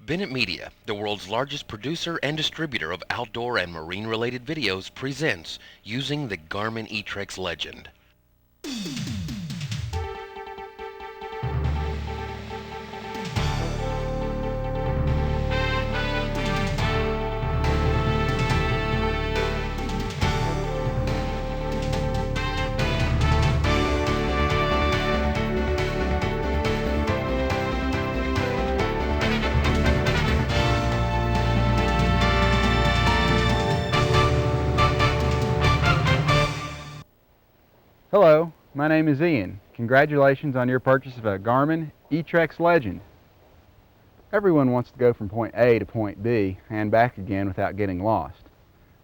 Bennett Media, the world's largest producer and distributor of outdoor and marine-related videos, presents Using the Garmin eTrex Legend. Hello, my name is Ian. Congratulations on your purchase of a Garmin eTrex Legend. Everyone wants to go from point A to point B and back again without getting lost.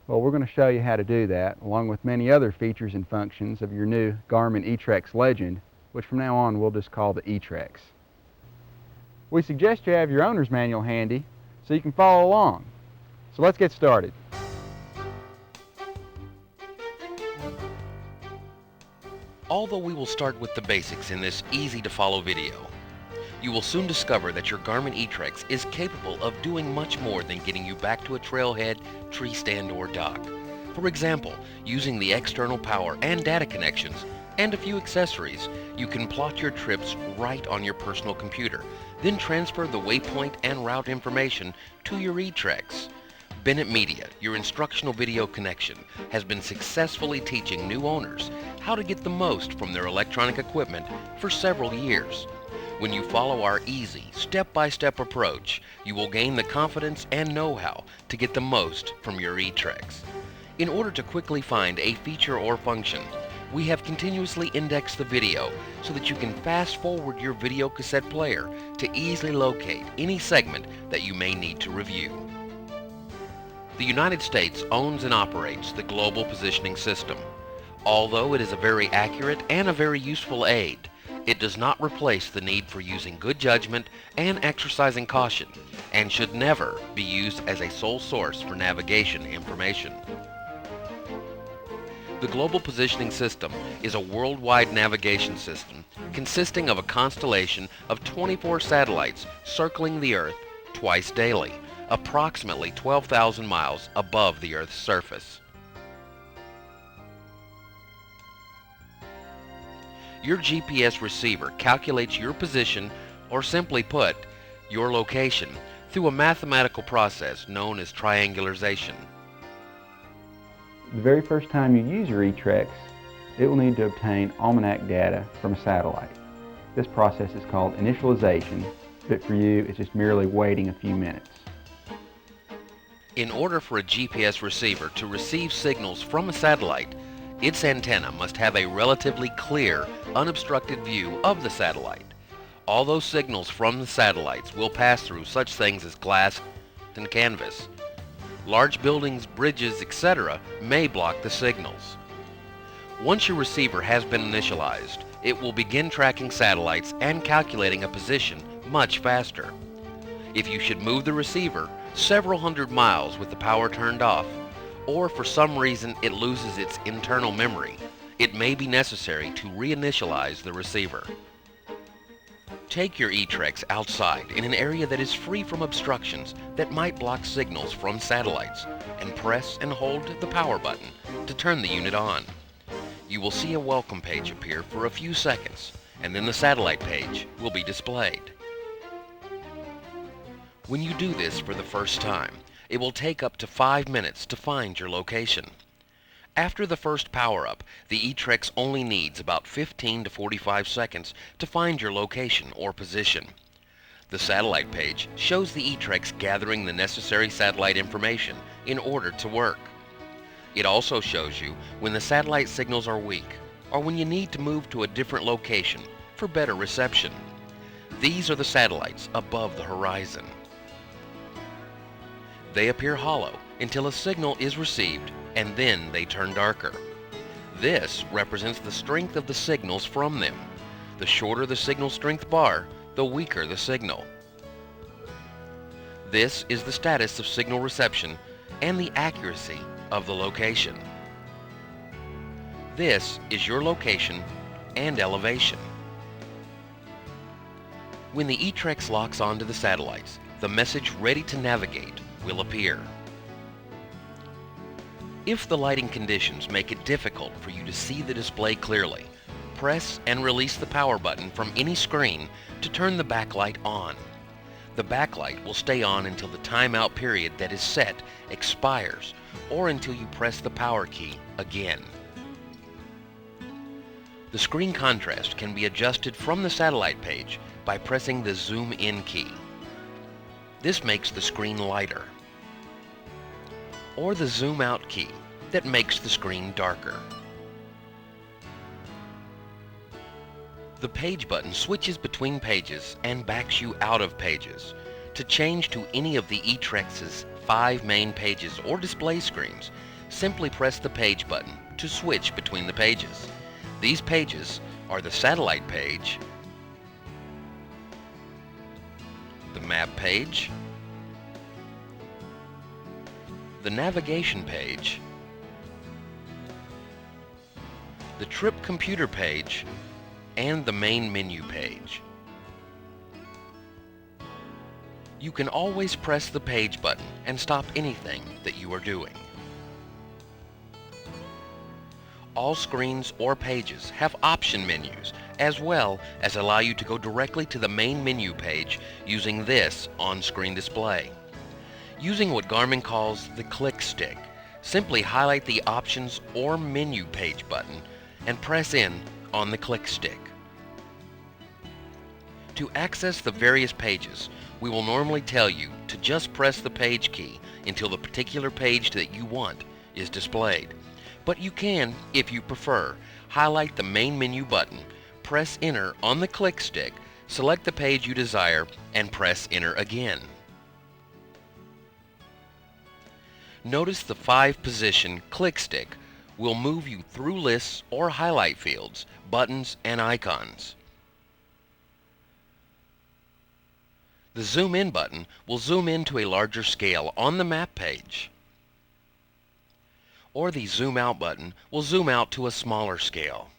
Well, we're going to show you how to do that, along with many other features and functions of your new Garmin eTrex Legend, which from now on we'll just call the eTrex. We suggest you have your owner's manual handy so you can follow along. So let's get started. Although we will start with the basics in this easy-to-follow video, you will soon discover that your Garmin eTrex is capable of doing much more than getting you back to a trailhead, tree stand, or dock. For example, using the external power and data connections and a few accessories, you can plot your trips right on your personal computer, then transfer the waypoint and route information to your eTrex. Bennett Media, your instructional video connection, has been successfully teaching new owners how to get the most from their electronic equipment for several years. When you follow our easy, step-by-step approach, you will gain the confidence and know-how to get the most from your eTrex. In order to quickly find a feature or function, we have continuously indexed the video so that you can fast-forward your video cassette player to easily locate any segment that you may need to review. The United States owns and operates the Global Positioning System. Although it is a very accurate and a very useful aid, it does not replace the need for using good judgment and exercising caution, and should never be used as a sole source for navigation information. The Global Positioning System is a worldwide navigation system consisting of a constellation of 24 satellites circling the Earth twice daily, approximately 12,000 miles above the Earth's surface. Your GPS receiver calculates your position, or simply put, your location, through a mathematical process known as triangularization. The very first time you use your eTrex, it will need to obtain almanac data from a satellite. This process is called initialization, but for you it's just merely waiting a few minutes. In order for a GPS receiver to receive signals from a satellite, its antenna must have a relatively clear, unobstructed view of the satellite. Although signals from the satellites will pass through such things as glass and canvas, large buildings, bridges, etc. may block the signals. Once your receiver has been initialized, it will begin tracking satellites and calculating a position much faster. If you should move the receiver several hundred miles with the power turned off, or for some reason it loses its internal memory, it may be necessary to reinitialize the receiver. Take your eTrex outside in an area that is free from obstructions that might block signals from satellites, and press and hold the power button to turn the unit on. You will see a welcome page appear for a few seconds, and then the satellite page will be displayed. When you do this for the first time, it will take up to 5 minutes to find your location. After the first power-up, the eTrex only needs about 15 to 45 seconds to find your location or position. The satellite page shows the eTrex gathering the necessary satellite information in order to work. It also shows you when the satellite signals are weak, or when you need to move to a different location for better reception. These are the satellites above the horizon. They appear hollow until a signal is received, and then they turn darker. This represents the strength of the signals from them. The shorter the signal strength bar, the weaker the signal. This is the status of signal reception and the accuracy of the location. This is your location and elevation. When the eTrex locks onto the satellites, the message "Ready to Navigate" will appear. If the lighting conditions make it difficult for you to see the display clearly, press and release the power button from any screen to turn the backlight on. The backlight will stay on until the timeout period that is set expires or until you press the power key again. The screen contrast can be adjusted from the satellite page by pressing the Zoom In key. This makes the screen lighter. Or the Zoom Out key that makes the screen darker. The page button switches between pages and backs you out of pages. To change to any of the eTrex's 5 main pages or display screens, simply press the page button to switch between the pages. These pages are the satellite page, the map page, the navigation page, the trip computer page, and the main menu page. You can always press the page button and stop anything that you are doing. All screens or pages have option menus, as well as allow you to go directly to the main menu page using this on-screen display. Using what Garmin calls the click stick, simply highlight the options or menu page button and press in on the click stick. To access the various pages, we will normally tell you to just press the page key until the particular page that you want is displayed. But you can, if you prefer, highlight the main menu button, press Enter on the click stick, select the page you desire, and press Enter again. Notice the 5-position click stick will move you through lists or highlight fields, buttons, and icons. The Zoom In button will zoom in to a larger scale on the map page. Or the Zoom Out button will zoom out to a smaller scale.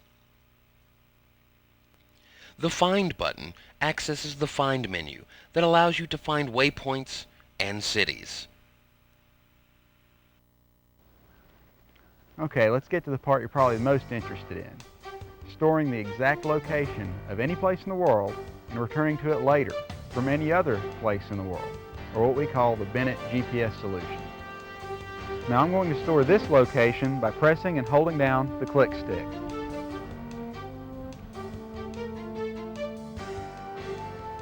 The Find button accesses the Find menu that allows you to find waypoints and cities. Okay, let's get to the part you're probably most interested in. Storing the exact location of any place in the world and returning to it later from any other place in the world, or what we call the Bennett GPS solution. Now I'm going to store this location by pressing and holding down the click stick.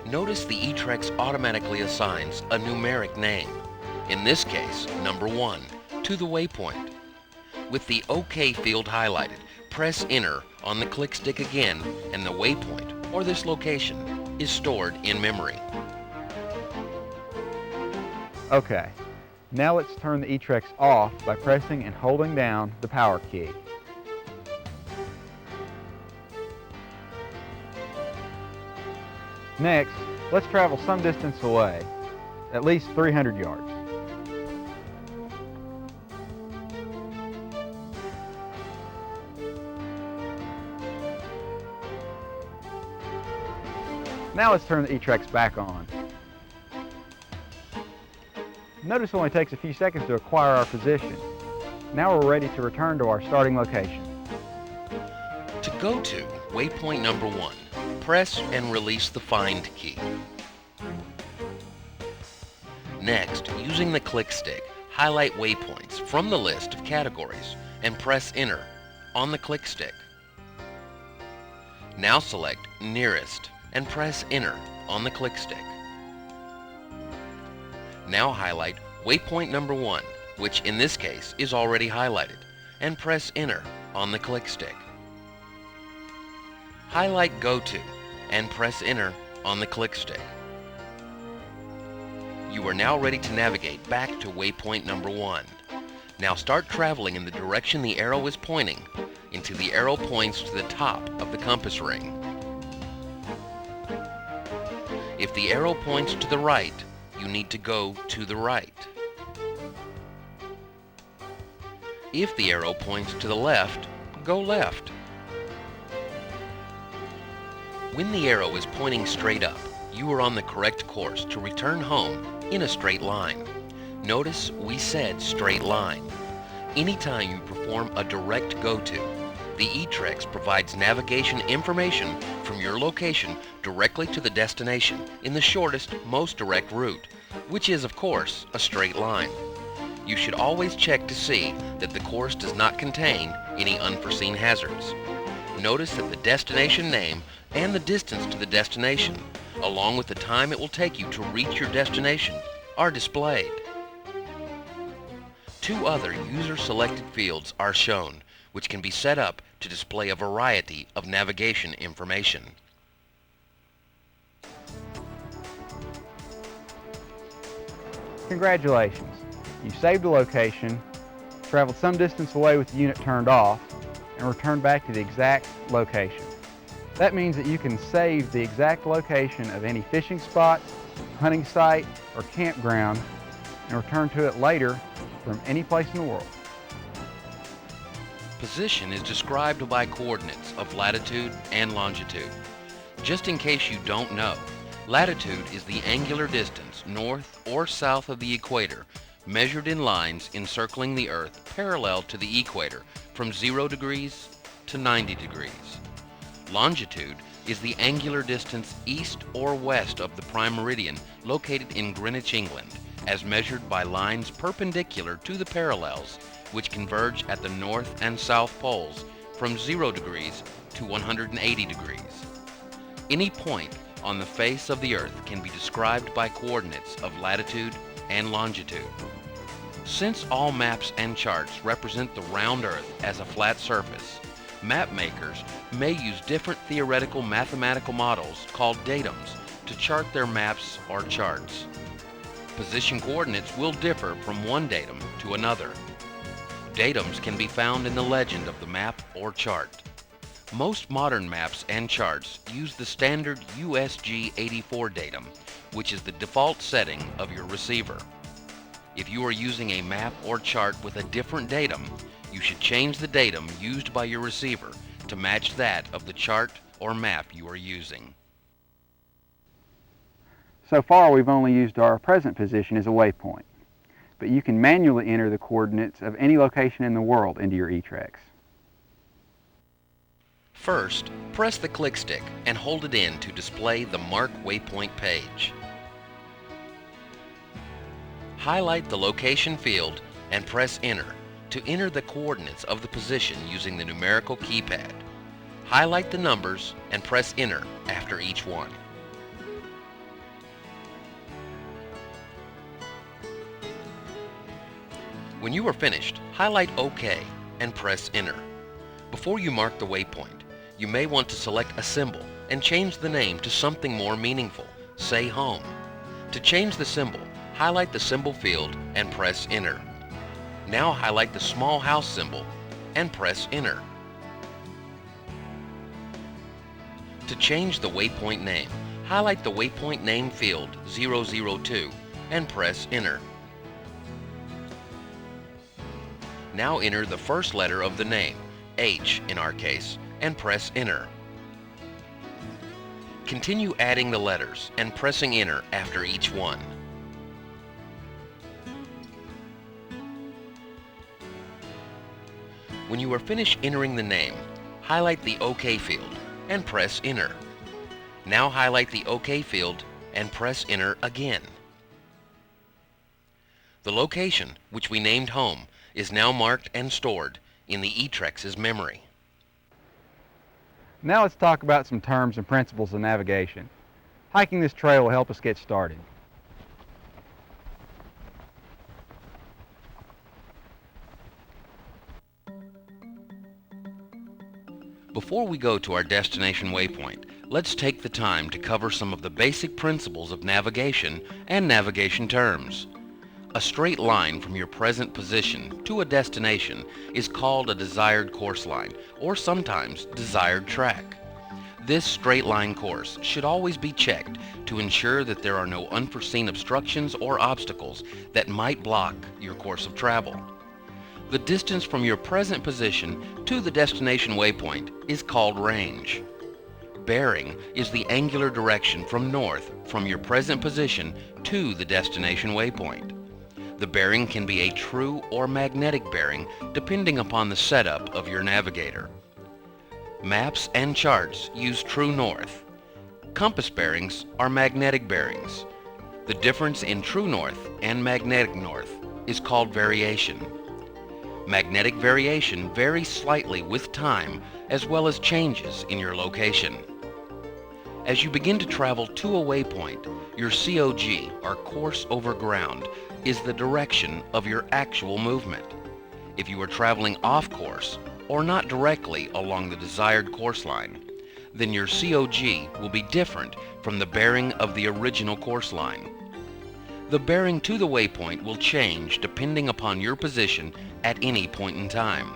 Notice the eTrex automatically assigns a numeric name, in this case number 1, to the waypoint. With the OK field highlighted, press Enter on the click stick again and the waypoint, or this location, is stored in memory. Okay, now let's turn the eTrex off by pressing and holding down the power key. Next, let's travel some distance away, at least 300 yards. Now let's turn the eTrex back on. Notice it only takes a few seconds to acquire our position. Now we're ready to return to our starting location. To go to waypoint number 1, press and release the Find key. Next, using the click stick, highlight waypoints from the list of categories and press Enter on the click stick. Now select Nearest and press Enter on the click stick. Now highlight waypoint number 1, which in this case is already highlighted, and press Enter on the click stick. Highlight Go To and press Enter on the click stick. You are now ready to navigate back to waypoint number 1. Now start traveling in the direction the arrow is pointing until the arrow points to the top of the compass ring. If the arrow points to the right, you need to go to the right. If the arrow points to the left, go left. When the arrow is pointing straight up, you are on the correct course to return home in a straight line. Notice we said straight line. Anytime you perform a direct go-to, the eTrex provides navigation information from your location directly to the destination in the shortest, most direct route, which is, of course, a straight line. You should always check to see that the course does not contain any unforeseen hazards. Notice that the destination name and the distance to the destination, along with the time it will take you to reach your destination, are displayed. Two other user-selected fields are shown, which can be set up to display a variety of navigation information. Congratulations! You saved a location, traveled some distance away with the unit turned off, and returned back to the exact location. That means that you can save the exact location of any fishing spot, hunting site, or campground and return to it later from any place in the world. Position is described by coordinates of latitude and longitude. Just in case you don't know, latitude is the angular distance north or south of the equator, measured in lines encircling the Earth parallel to the equator from 0 degrees to 90 degrees. Longitude is the angular distance east or west of the prime meridian located in Greenwich, England, as measured by lines perpendicular to the parallels which converge at the north and south poles from 0 degrees to 180 degrees. Any point on the face of the Earth can be described by coordinates of latitude and longitude. Since all maps and charts represent the round Earth as a flat surface, map makers may use different theoretical mathematical models called datums to chart their maps or charts. Position coordinates will differ from one datum to another. Datums can be found in the legend of the map or chart. Most modern maps and charts use the standard USG84 datum, which is the default setting of your receiver. If you are using a map or chart with a different datum, you should change the datum used by your receiver to match that of the chart or map you are using. So far we've only used our present position as a waypoint, but you can manually enter the coordinates of any location in the world into your eTrex. First, press the click stick and hold it in to display the Mark Waypoint page. Highlight the location field and press Enter to enter the coordinates of the position using the numerical keypad. Highlight the numbers and press Enter after each one. When you are finished, highlight OK and press Enter. Before you mark the waypoint, you may want to select a symbol and change the name to something more meaningful, say Home. To change the symbol, highlight the symbol field and press Enter. Now highlight the small house symbol and press Enter. To change the waypoint name, highlight the waypoint name field 002 and press Enter. Now enter the first letter of the name, H in our case, and press Enter. Continue adding the letters and pressing Enter after each one. When you are finished entering the name, highlight the OK field and press Enter. Now highlight the OK field and press Enter again. The location, which we named Home, is now marked and stored in the eTrex's memory. Now let's talk about some terms and principles of navigation. Hiking this trail will help us get started. Before we go to our destination waypoint, let's take the time to cover some of the basic principles of navigation and navigation terms. A straight line from your present position to a destination is called a desired course line, or sometimes desired track. This straight line course should always be checked to ensure that there are no unforeseen obstructions or obstacles that might block your course of travel. The distance from your present position to the destination waypoint is called range. bearing is the angular direction from north from your present position to the destination waypoint. The bearing can be a true or magnetic bearing depending upon the setup of your navigator. Maps and charts use true north. Compass bearings are magnetic bearings. The difference in true north and magnetic north is called variation. Magnetic variation varies slightly with time as well as changes in your location. As you begin to travel to a waypoint, your COG, or course over ground, is the direction of your actual movement. If you are traveling off course or not directly along the desired course line, then your COG will be different from the bearing of the original course line. The bearing to the waypoint will change depending upon your position at any point in time.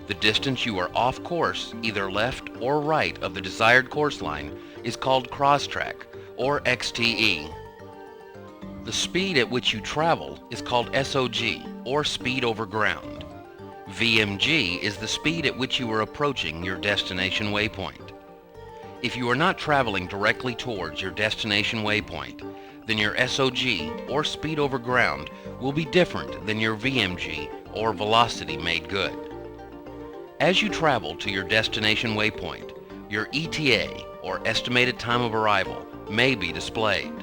The distance you are off course, either left or right of the desired course line, is called crosstrack, or XTE. The speed at which you travel is called SOG, or speed over ground. VMG is the speed at which you are approaching your destination waypoint. If you are not traveling directly towards your destination waypoint, then your SOG, or speed over ground, will be different than your VMG, or velocity made good. As you travel to your destination waypoint, your ETA, or estimated time of arrival, may be displayed.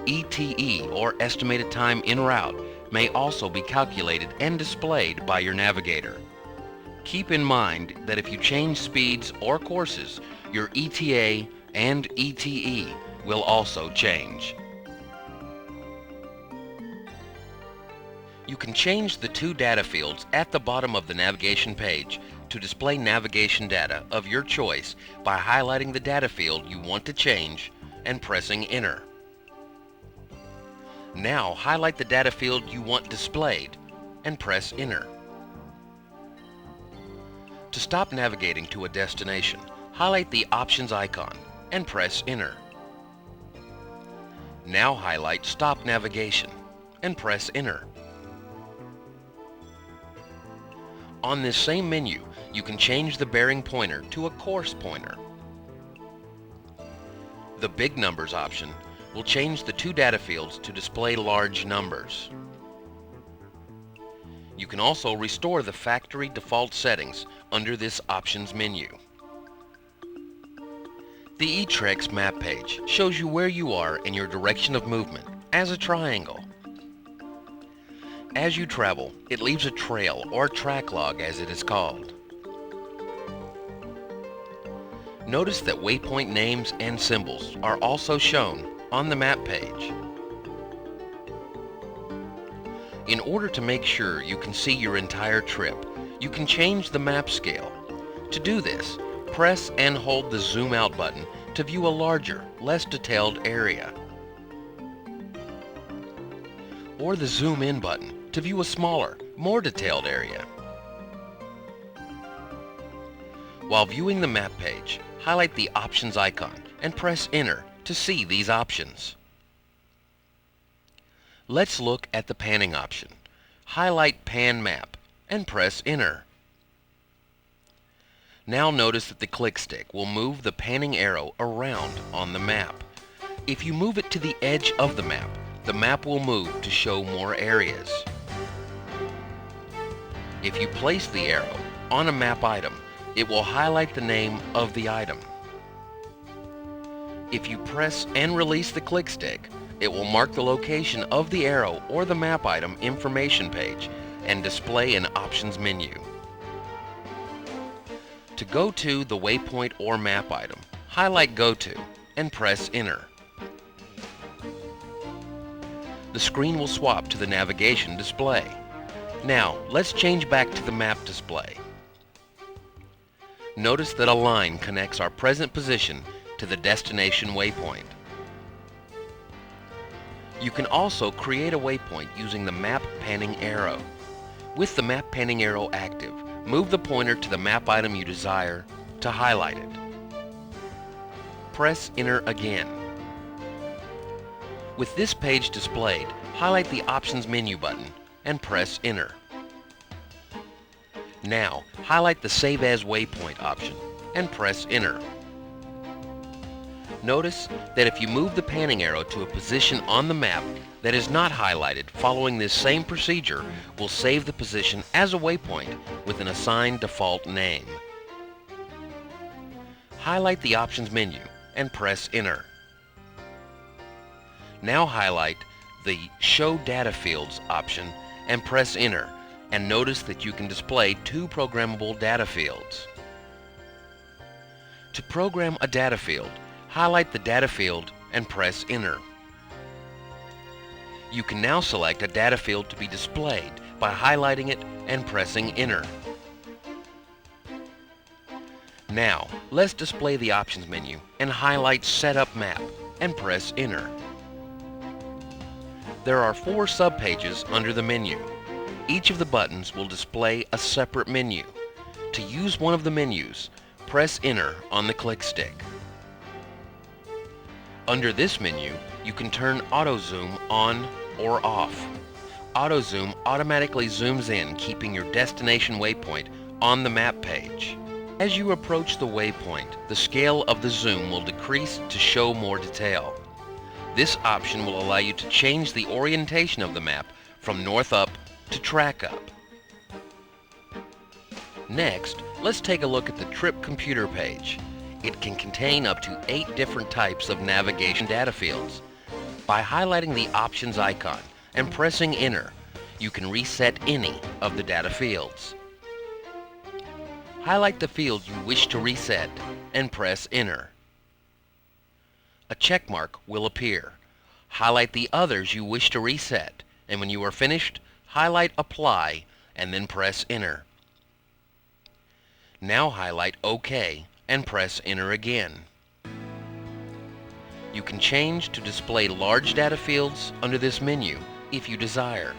ETE, or estimated time en route, may also be calculated and displayed by your navigator. Keep in mind that if you change speeds or courses, your ETA and ETE will also change. You can change the two data fields at the bottom of the navigation page to display navigation data of your choice by highlighting the data field you want to change and pressing Enter. Now highlight the data field you want displayed and press Enter. To stop navigating to a destination, highlight the Options icon and press Enter. Now highlight Stop Navigation and press Enter. On this same menu, you can change the bearing pointer to a course pointer. The Big Numbers option will change the two data fields to display large numbers. You can also restore the factory default settings under this Options menu. The eTrex map page shows you where you are in your direction of movement as a triangle. As you travel, it leaves a trail or track log as it is called. Notice that waypoint names and symbols are also shown on the map page. In order to make sure you can see your entire trip, you can change the map scale. To do this, press and hold the Zoom Out button to view a larger, less detailed area, or the Zoom In button to view a smaller, more detailed area. While viewing the map page, highlight the Options icon and press Enter to see these options. Let's look at the panning option. Highlight Pan Map and press Enter. Now notice that the click stick will move the panning arrow around on the map. If you move it to the edge of the map will move to show more areas. If you place the arrow on a map item, it will highlight the name of the item. If you press and release the click stick, it will mark the location of the arrow or the map item information page and display an options menu. To go to the waypoint or map item, highlight Go To and press Enter. The screen will swap to the navigation display. Now, let's change back to the map display. Notice that a line connects our present position to the destination waypoint. You can also create a waypoint using the map panning arrow. With the map panning arrow active, move the pointer to the map item you desire to highlight it. Press Enter again. With this page displayed, highlight the Options menu button and press Enter. Now, highlight the Save As Waypoint option and press Enter. Notice that if you move the panning arrow to a position on the map that is not highlighted, following this same procedure will save the position as a waypoint with an assigned default name. Highlight the Options menu and press Enter. Now highlight the Show Data Fields option and press Enter, and notice that you can display two programmable data fields. To program a data field, highlight the data field and press Enter. You can now select a data field to be displayed by highlighting it and pressing Enter. Now, let's display the Options menu and highlight Setup Map and press Enter. There are 4 subpages under the menu. Each of the buttons will display a separate menu. To use one of the menus, press Enter on the click stick. Under this menu, you can turn Auto Zoom on or off. Auto Zoom automatically zooms in, keeping your destination waypoint on the map page. As you approach the waypoint, the scale of the zoom will decrease to show more detail. This option will allow you to change the orientation of the map from north up to track up. Next, let's take a look at the trip computer page. It can contain up to 8 different types of navigation data fields. By highlighting the Options icon and pressing Enter, you can reset any of the data fields. Highlight the field you wish to reset and press Enter. A check mark will appear. Highlight the others you wish to reset, and when you are finished, highlight Apply and then press Enter. Now highlight OK and press Enter again. You can change to display large data fields under this menu if you desire.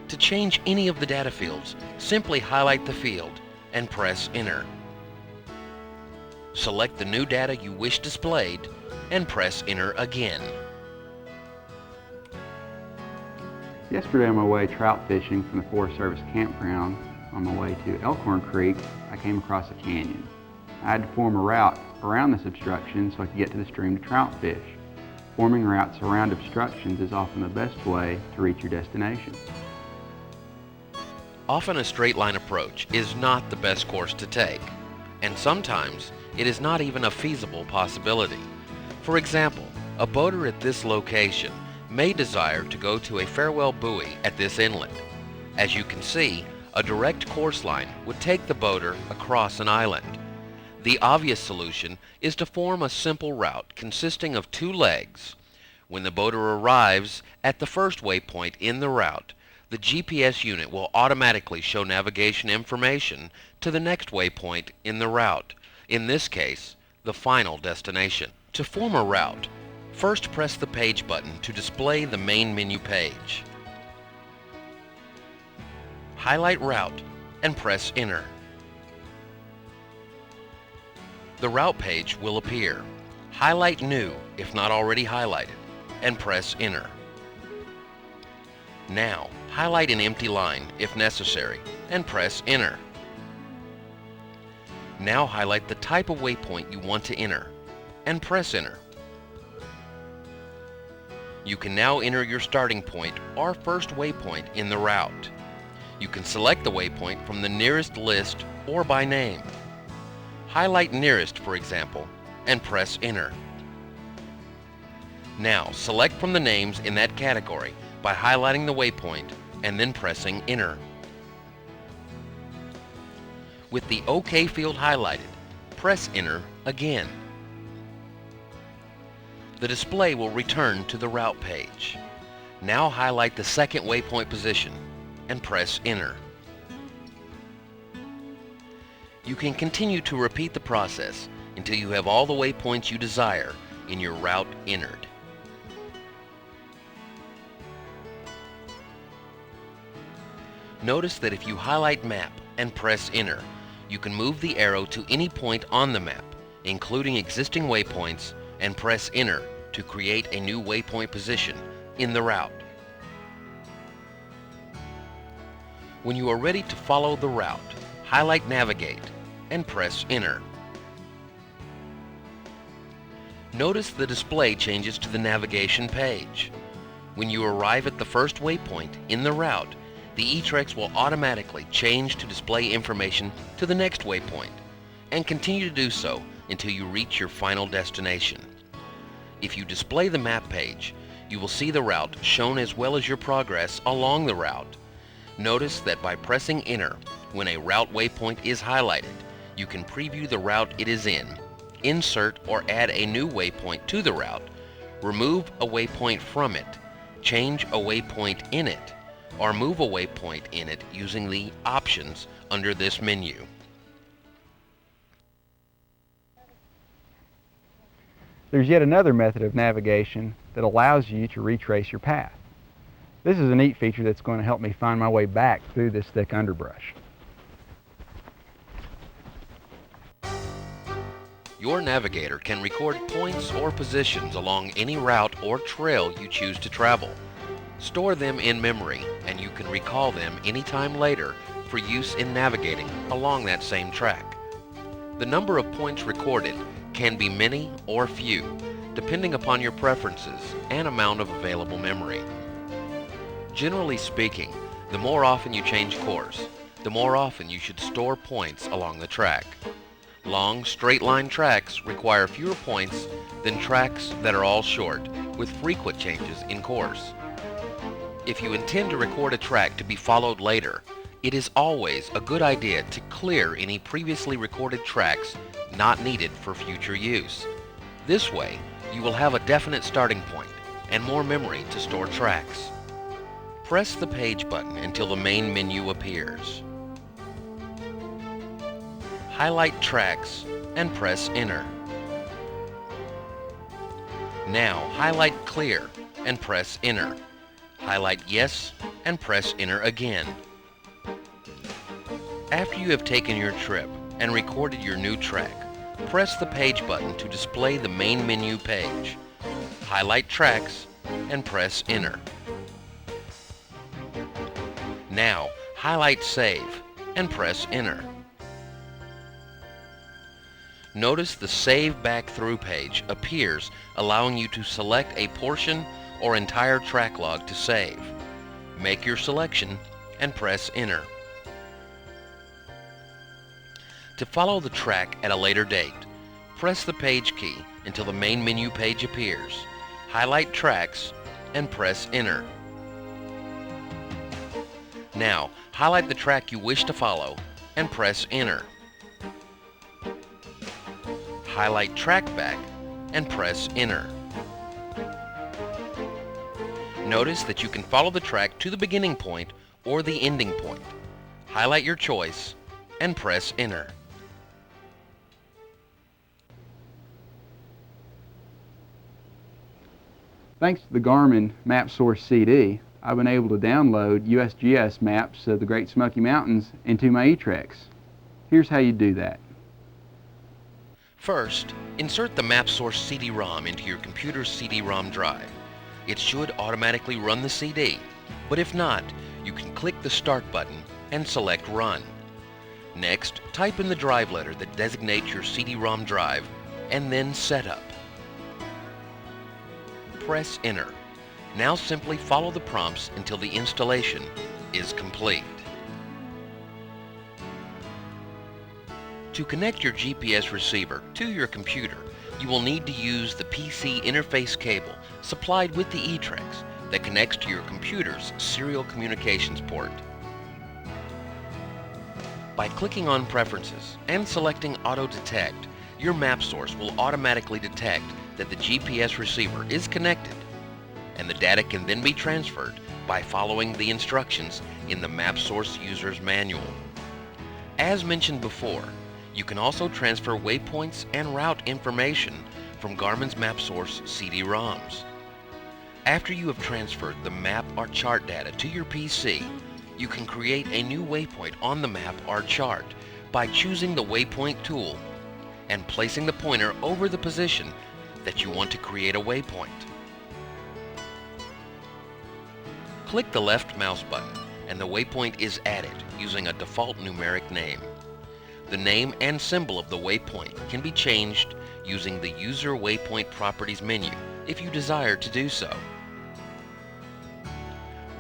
To change any of the data fields, simply highlight the field and press Enter. Select the new data you wish displayed and press Enter again. Yesterday on my way trout fishing from the Forest Service campground on my way to Elkhorn Creek, I came across a canyon. I had to form a route around this obstruction so I could get to the stream to trout fish. Forming routes around obstructions is often the best way to reach your destination. Often a straight line approach is not the best course to take, and sometimes it is not even a feasible possibility. For example, a boater at this location may desire to go to a farewell buoy at this inlet. As you can see, a direct course line would take the boater across an island. The obvious solution is to form a simple route consisting of 2 legs. When the boater arrives at the first waypoint in the route, the GPS unit will automatically show navigation information to the next waypoint in the route, in this case, the final destination. To form a route, first press the Page button to display the main menu page. Highlight Route and press Enter. The route page will appear. Highlight New if not already highlighted and press Enter. Now, highlight an empty line if necessary and press Enter. Now highlight the type of waypoint you want to enter and press Enter. You can now enter your starting point or first waypoint in the route. You can select the waypoint from the nearest list or by name. Highlight Nearest, for example, and press Enter. Now select from the names in that category by highlighting the waypoint and then pressing Enter. With the OK field highlighted, press Enter again. The display will return to the route page. Now highlight the second waypoint position and press Enter. You can continue to repeat the process until you have all the waypoints you desire in your route entered. Notice that if you highlight Map and press Enter, you can move the arrow to any point on the map, including existing waypoints, and press Enter to create a new waypoint position in the route. When you are ready to follow the route, highlight Navigate and press Enter. Notice the display changes to the navigation page. When you arrive at the first waypoint in the route, the eTrex will automatically change to display information to the next waypoint and continue to do so until you reach your final destination. If you display the map page, you will see the route shown as well as your progress along the route. Notice that by pressing Enter when a route waypoint is highlighted, you can preview the route it is in, insert or add a new waypoint to the route, remove a waypoint from it, change a waypoint in it, or move a waypoint in it using the options under this menu. There's yet another method of navigation that allows you to retrace your path. This is a neat feature that's going to help me find my way back through this thick underbrush. Your navigator can record points or positions along any route or trail you choose to travel. Store them in memory, and you can recall them anytime later for use in navigating along that same track. The number of points recorded can be many or few, depending upon your preferences and amount of available memory. Generally speaking, the more often you change course, the more often you should store points along the track. Long, straight-line tracks require fewer points than tracks that are all short, with frequent changes in course. If you intend to record a track to be followed later, it is always a good idea to clear any previously recorded tracks not needed for future use. This way, you will have a definite starting point and more memory to store tracks. Press the page button until the main menu appears. Highlight Tracks and press Enter. Now highlight Clear and press Enter. Highlight Yes and press Enter again. After you have taken your trip and recorded your new track, press the page button to display the main menu page. Highlight Tracks and press Enter. Now highlight Save and press Enter. Notice the Save Back Through page appears, allowing you to select a portion or entire track log to save. Make your selection and press Enter. To follow the track at a later date, press the page key until the main menu page appears. Highlight Tracks and press Enter. Now, highlight the track you wish to follow and press Enter. Highlight Trackback and press Enter. Notice that you can follow the track to the beginning point or the ending point. Highlight your choice and press Enter. Thanks to the Garmin Map Source CD, I've been able to download USGS maps of the Great Smoky Mountains into my eTrex. Here's how you do that. First, insert the Map Source CD-ROM into your computer's CD-ROM drive. It should automatically run the CD, but if not, you can click the Start button and select Run. Next, type in the drive letter that designates your CD-ROM drive, and then Setup. Press Enter. Now simply follow the prompts until the installation is complete. To connect your GPS receiver to your computer, you will need to use the PC interface cable supplied with the eTrex that connects to your computer's serial communications port. By clicking on Preferences and selecting Auto Detect, your map source will automatically detect that the GPS receiver is connected, and the data can then be transferred by following the instructions in the Map Source User's Manual. As mentioned before, you can also transfer waypoints and route information from Garmin's Map Source CD-ROMs. After you have transferred the map or chart data to your PC, you can create a new waypoint on the map or chart by choosing the Waypoint tool and placing the pointer over the position that you want to create a waypoint. Click the left mouse button and the waypoint is added using a default numeric name. The name and symbol of the waypoint can be changed using the User Waypoint Properties menu if you desire to do so.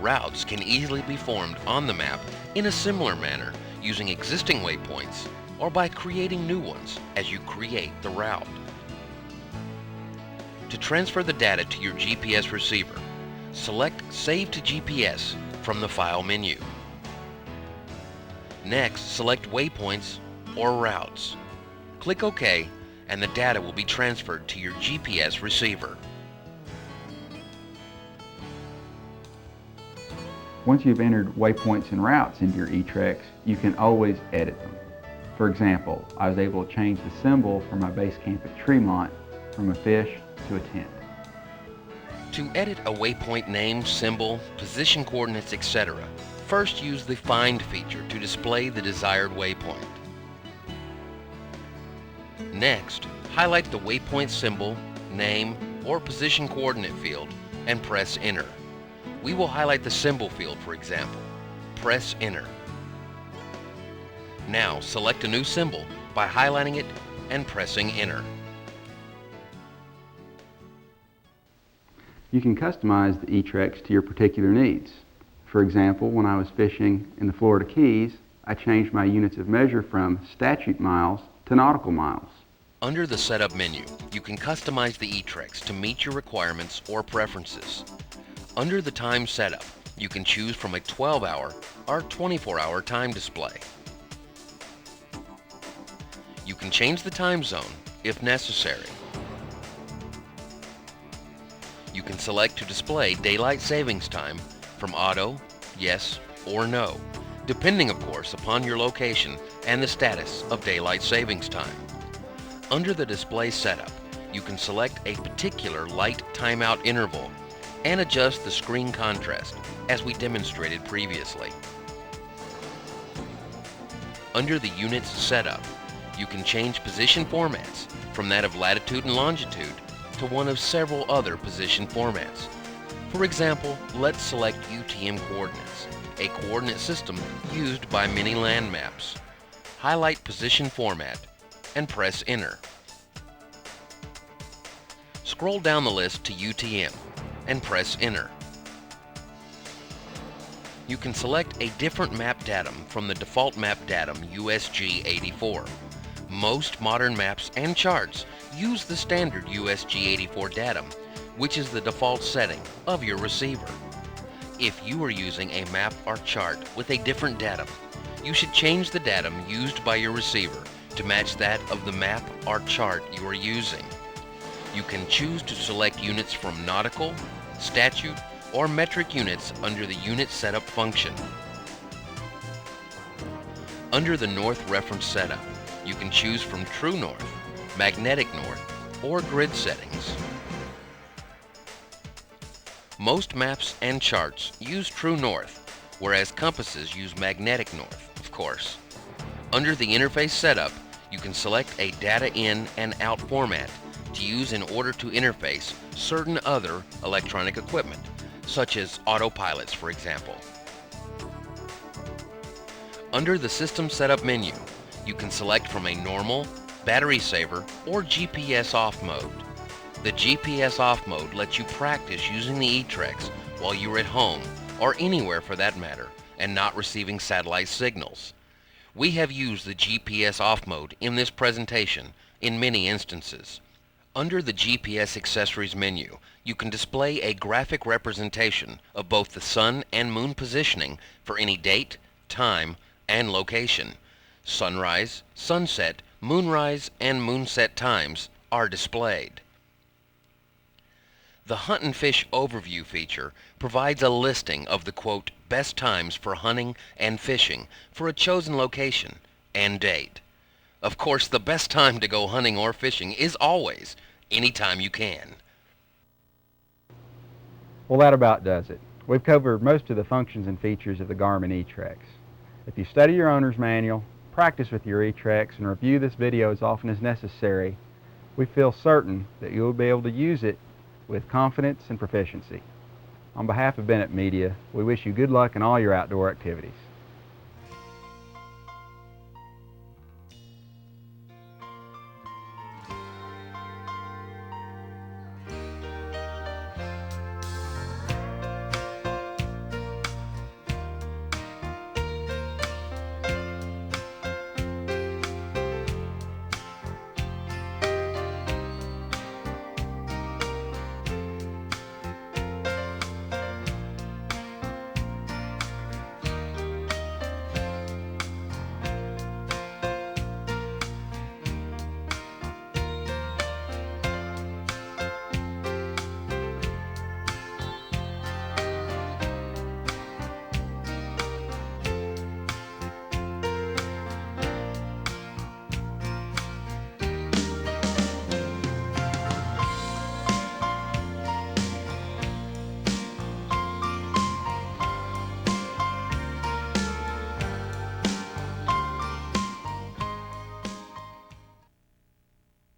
Routes can easily be formed on the map in a similar manner using existing waypoints or by creating new ones as you create the route. To transfer the data to your GPS receiver, select Save to GPS from the File menu. Next, select Waypoints or Routes. Click OK, and the data will be transferred to your GPS receiver. Once you've entered waypoints and routes into your eTrex, you can always edit them. For example, I was able to change the symbol for my base camp at Tremont from a fish to a tent. To edit a waypoint name, symbol, position coordinates, etc., first use the Find feature to display the desired waypoint. Next, highlight the waypoint symbol, name, or position coordinate field and press Enter. We will highlight the symbol field, for example. Press Enter. Now select a new symbol by highlighting it and pressing Enter. You can customize the eTrex to your particular needs. For example, when I was fishing in the Florida Keys, I changed my units of measure from statute miles to nautical miles. Under the Setup menu, you can customize the eTrex to meet your requirements or preferences. Under the Time Setup, you can choose from a 12-hour or 24-hour time display. You can change the time zone if necessary. You can select to display Daylight Savings Time from Auto, Yes, or No, depending of course upon your location and the status of Daylight Savings Time. Under the Display Setup, you can select a particular light timeout interval and adjust the screen contrast as we demonstrated previously. Under the Units Setup, you can change position formats from that of latitude and longitude to one of several other position formats. For example, let's select UTM coordinates, a coordinate system used by many land maps. Highlight Position Format and press Enter. Scroll down the list to UTM and press Enter. You can select a different map datum from the default map datum USG84. Most modern maps and charts use the standard USG84 datum, which is the default setting of your receiver. If you are using a map or chart with a different datum, you should change the datum used by your receiver to match that of the map or chart you are using. You can choose to select units from nautical, statute, or metric units under the Unit Setup function. Under the North Reference Setup, you can choose from True North, Magnetic North, or Grid settings. Most maps and charts use True North, whereas compasses use Magnetic North, of course. Under the Interface Setup, you can select a data in and out format to use in order to interface certain other electronic equipment, such as autopilots, for example. Under the System Setup menu, you can select from a normal, battery saver, or GPS off mode. The GPS off mode lets you practice using the eTrex while you're at home, or anywhere for that matter, and not receiving satellite signals. We have used the GPS off mode in this presentation in many instances. Under the GPS Accessories menu, you can display a graphic representation of both the sun and moon positioning for any date, time, and location. Sunrise, sunset, moonrise, and moonset times are displayed. The Hunt and Fish Overview feature provides a listing of the quote, best times for hunting and fishing for a chosen location and date. Of course, the best time to go hunting or fishing is always anytime you can. Well, that about does it. We've covered most of the functions and features of the Garmin eTrex. If you study your owner's manual, practice with your eTrex, and review this video as often as necessary, we feel certain that you will be able to use it with confidence and proficiency. On behalf of Bennett Media, we wish you good luck in all your outdoor activities.